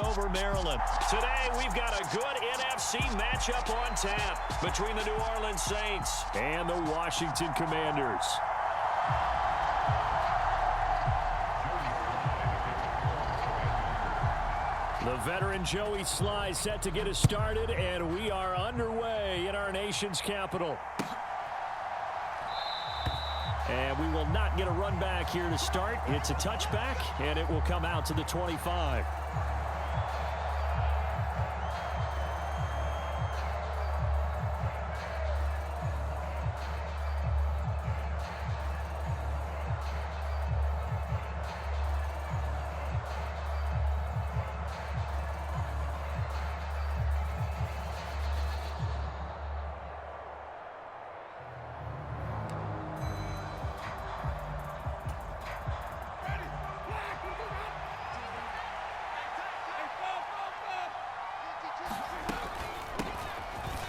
over Maryland. Today, we've got a good NFC matchup on tap between the New Orleans Saints and the Washington Commanders. The veteran Joey Sly set to get us started, and we are underway in our nation's capital. And we will not get a run back here to start. It's a touchback, and it will come out to the 25.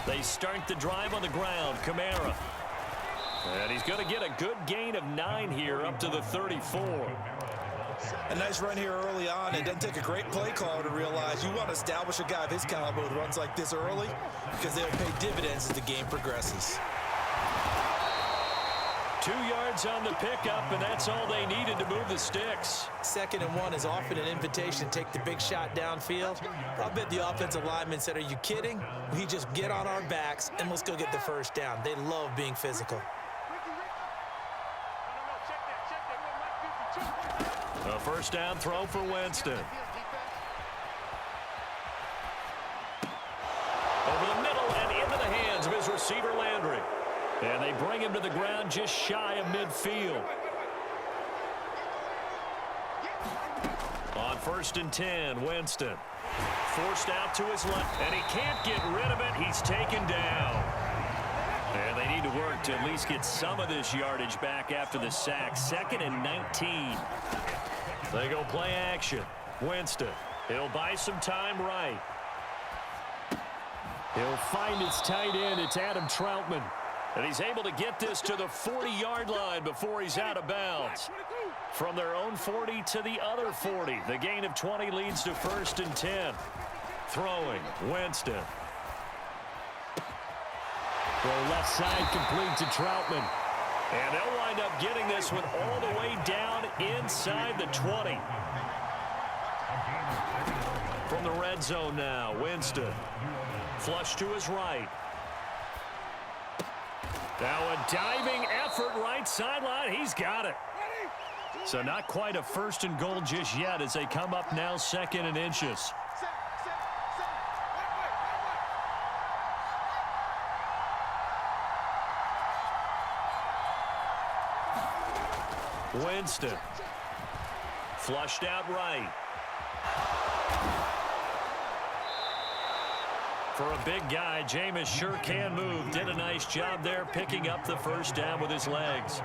They start the drive on the ground. Kamara. And he's going to get a good gain of 9 here up to the 34. A nice run here early on. It doesn't take a great play caller to realize you want to establish a guy of his caliber who runs like this early because they'll pay dividends as the game progresses. 2 yards on the pickup, and that's all they needed to move the sticks. 2nd and 1 is often an invitation to take the big shot downfield. I bet the offensive lineman said, are you kidding? We just get on our backs, and let's go get the first down. They love being physical. A first down throw for Winston. Over the middle and into the hands of his receiver, Landry. And they bring him to the ground just shy of midfield. On 1st and 10, Winston. Forced out to his left, and he can't get rid of it. He's taken down. And they need to work to at least get some of this yardage back after the sack. 2nd and 19. They go play action. Winston. He'll buy some time right. He'll find his tight end. It's Adam Troutman. And he's able to get this to the 40-yard line before he's out of bounds. From their own 40 to the other 40. The gain of 20 leads to 1st and 10. Throwing, Winston. Throw left side complete to Troutman. And they'll wind up getting this one all the way down inside the 20. From the red zone now, Winston. Flush to his right. Now a diving effort right sideline. He's got it. So not quite a 1st and goal just yet as they come up now 2nd and inches. Winston. Flushed out right. For a big guy, Jameis sure can move. Did a nice job there picking up the first down with his legs.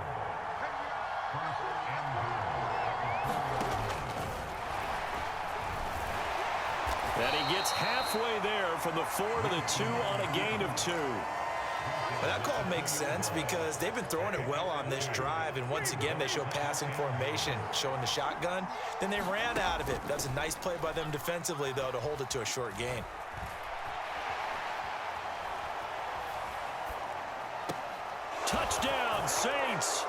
And he gets halfway there from the 4 to the 2 on a gain of 2. Well, that call makes sense because they've been throwing it well on this drive, and once again they show passing formation, showing the shotgun. Then they ran out of it. That's a nice play by them defensively, though, to hold it to a short gain. Touchdown, Saints.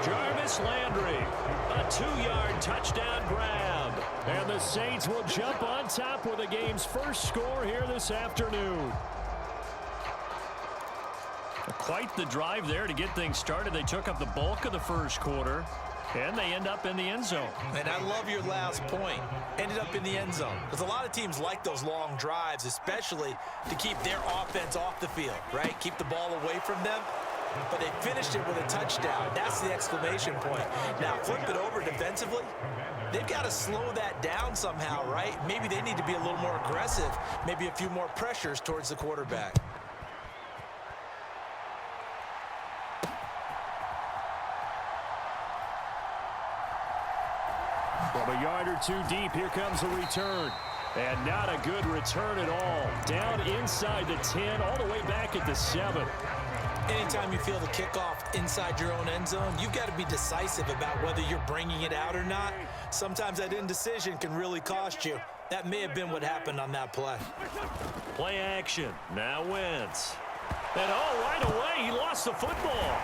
Jarvis Landry, a 2-yard touchdown grab. And the Saints will jump on top with the game's first score here this afternoon. Quite the drive there to get things started. They took up the bulk of the first quarter, and they end up in the end zone. And I love your last point. Ended up in the end zone. Because a lot of teams like those long drives, especially to keep their offense off the field, right? Keep the ball away from them. But they finished it with a touchdown. That's the exclamation point. Now, flip it over defensively. They've got to slow that down somehow, right? Maybe they need to be a little more aggressive. Maybe a few more pressures towards the quarterback. From a yard or 2 deep, here comes the return. And not a good return at all. Down inside the 10, all the way back at the 7. Anytime you feel the kickoff inside your own end zone, you've got to be decisive about whether you're bringing it out or not. Sometimes that indecision can really cost you. That may have been what happened on that play. Play action. Now Wentz. And right away, he lost the football.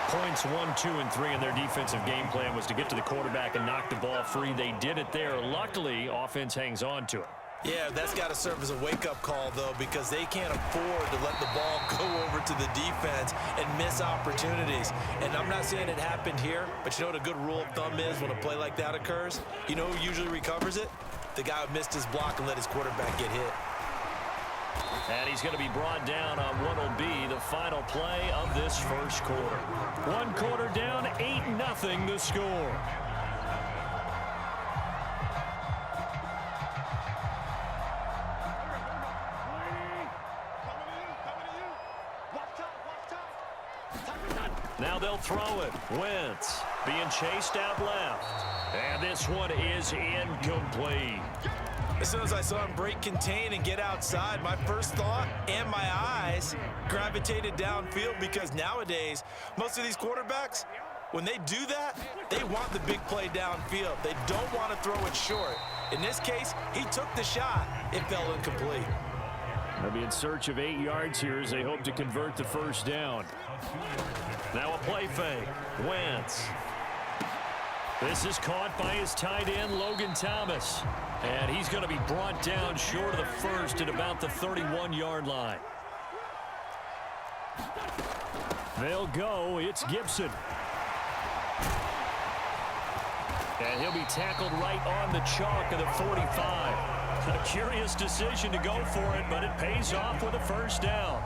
Points 1, 2, and 3 in their defensive game plan was to get to the quarterback and knock the ball free. They did it there. Luckily, offense hangs on to it. Yeah, that's got to serve as a wake-up call, though, because they can't afford to let the ball go over to the defense and miss opportunities. And I'm not saying it happened here, but you know what a good rule of thumb is when a play like that occurs? You know who usually recovers it? The guy who missed his block and let his quarterback get hit. And he's going to be brought down on what will be the final play of this first quarter. 1 quarter down, 8-0 the score. Now they'll throw it. Wentz being chased out left. And this one is incomplete. As soon as I saw him break contain and get outside, my first thought and my eyes gravitated downfield, because nowadays, most of these quarterbacks, when they do that, they want the big play downfield. They don't want to throw it short. In this case, he took the shot. It fell incomplete. They'll be in search of 8 yards here as they hope to convert the first down. Now a play fake. Wentz. This is caught by his tight end, Logan Thomas. And he's going to be brought down short of the first at about the 31-yard line. They'll go. It's Gibson. And he'll be tackled right on the chalk of the 45. A curious decision to go for it, but it pays off with a first down.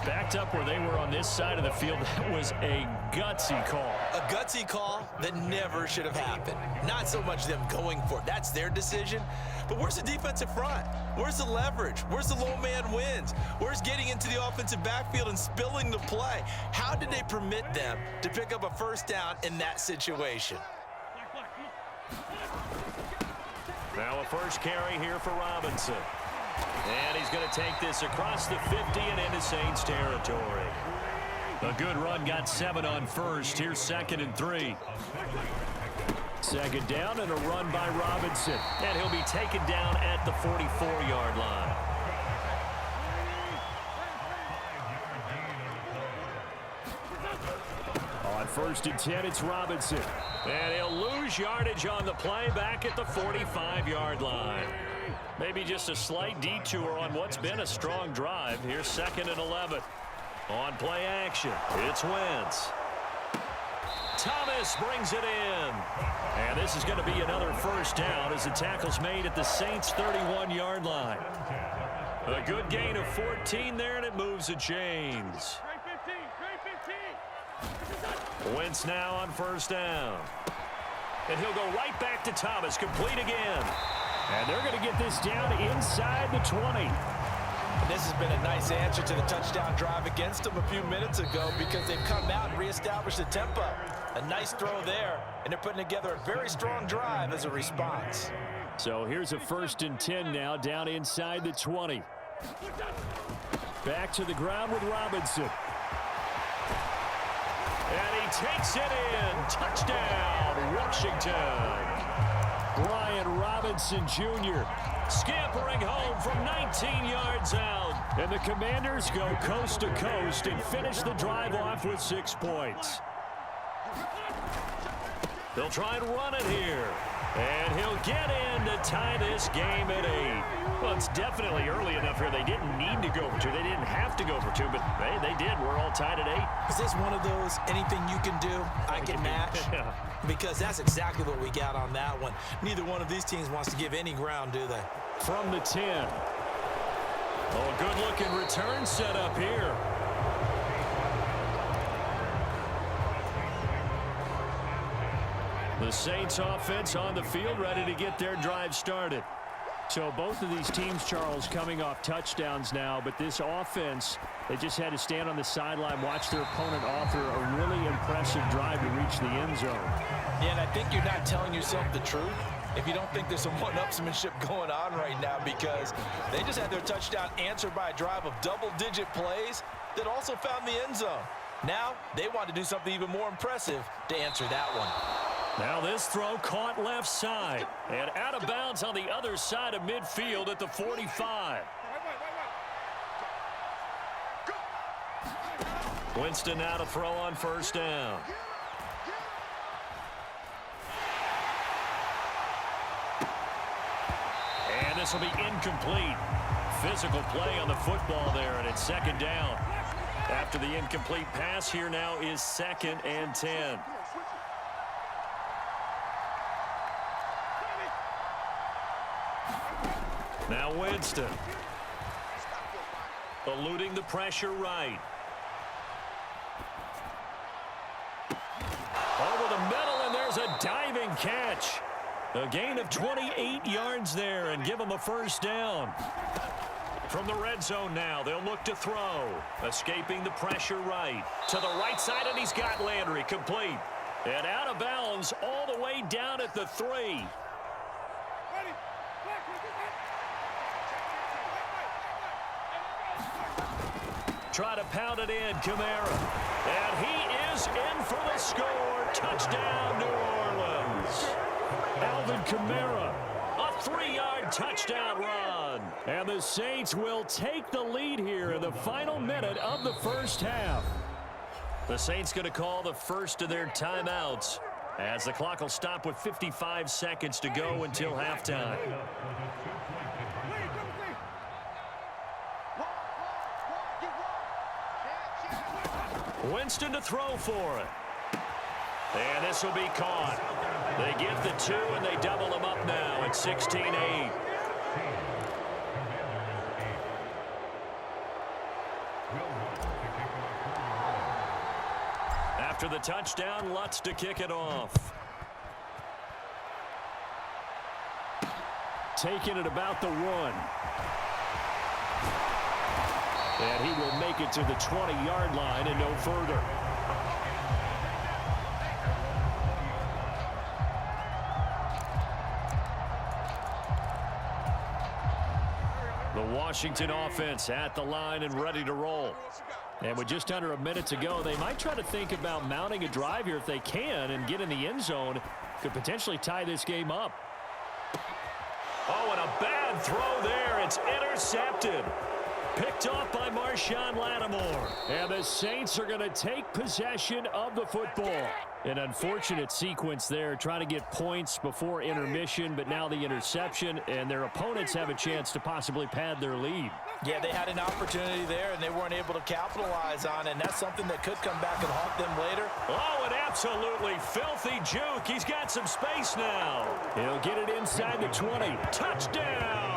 Backed up where they were on this side of the field. That was a gutsy call. A gutsy call that never should have happened. Not so much them going for it. That's their decision. But where's the defensive front? Where's the leverage? Where's the low man wins? Where's getting into the offensive backfield and spilling the play? How did they permit them to pick up a first down in that situation? Now a first carry here for Robinson. And he's going to take this across the 50 and into Saints territory. A good run, got 7 on first. Here's 2nd and 3. Second down and a run by Robinson. And he'll be taken down at the 44-yard line. On 1st and 10, it's Robinson. And he'll lose yardage on the play back at the 45-yard line. Maybe just a slight detour on what's been a strong drive. Here's 2nd and 11. On play action, it's Wentz. Thomas brings it in. And this is going to be another first down as the tackle's made at the Saints' 31-yard line. A good gain of 14 there, and it moves the chains. Wentz now on first down. And he'll go right back to Thomas, complete again. And they're going to get this down inside the 20. And this has been a nice answer to the touchdown drive against them a few minutes ago, because they've come out and reestablished the tempo. A nice throw there, and they're putting together a very strong drive as a response. So here's a 1st and 10 now, down inside the 20. Back to the ground with Robinson. And he takes it in. Touchdown, Washington. Brian Robinson Jr. scampering home from 19 yards out. And the Commanders go coast to coast and finish the drive off with 6 points. They'll try and run it here. And he'll get in to tie this game at 8. Well, it's definitely early enough here. They didn't need to go for 2. They didn't have to go for 2, but they did. We're all tied at 8. Is this one of those anything you can do, I can match? Yeah. Because that's exactly what we got on that one. Neither one of these teams wants to give any ground, do they? From the 10. Oh, a good-looking return set up here. The Saints offense on the field, ready to get their drive started. So both of these teams, Charles, coming off touchdowns now, but this offense, they just had to stand on the sideline, watch their opponent author a really impressive drive to reach the end zone. Yeah, and I think you're not telling yourself the truth if you don't think there's some one-upsmanship going on right now, because they just had their touchdown answered by a drive of double-digit plays, that also found the end zone. Now, they want to do something even more impressive to answer that one. Now this throw caught left side and out of bounds on the other side of midfield at the 45. Winston now to throw on first down. And this will be incomplete. Physical play on the football there, and it's second down. After the incomplete pass, here now is 2nd and 10. Now Winston. Eluding the pressure right. Over the middle, and there's a diving catch. A gain of 28 yards there, and give them a first down. From the red zone now, they'll look to throw. Escaping the pressure right. To the right side, and he's got Landry complete. And out of bounds all the way down at the 3. Try to pound it in, Kamara. And he is in for the score. Touchdown, New Orleans. Alvin Kamara, a 3-yard touchdown run. And the Saints will take the lead here in the final minute of the first half. The Saints going to call the first of their timeouts as the clock will stop with 55 seconds to go until halftime. Winston to throw for it. And this will be caught. They get the 2, and they double them up now at 16-8. After the touchdown, Lutz to kick it off. Taking it about the 1. And he will make it to the 20-yard line and no further. The Washington offense at the line and ready to roll. And with just under a minute to go, they might try to think about mounting a drive here if they can and get in the end zone. Could potentially tie this game up. Oh, and a bad throw there. It's intercepted. Picked off by Marshawn Lattimore. And the Saints are going to take possession of the football. An unfortunate sequence there, trying to get points before intermission, but now the interception, and their opponents have a chance to possibly pad their lead. Yeah, they had an opportunity there, and they weren't able to capitalize on it, and that's something that could come back and haunt them later. Oh, an absolutely filthy juke. He's got some space now. He'll get it inside the 20. Touchdown!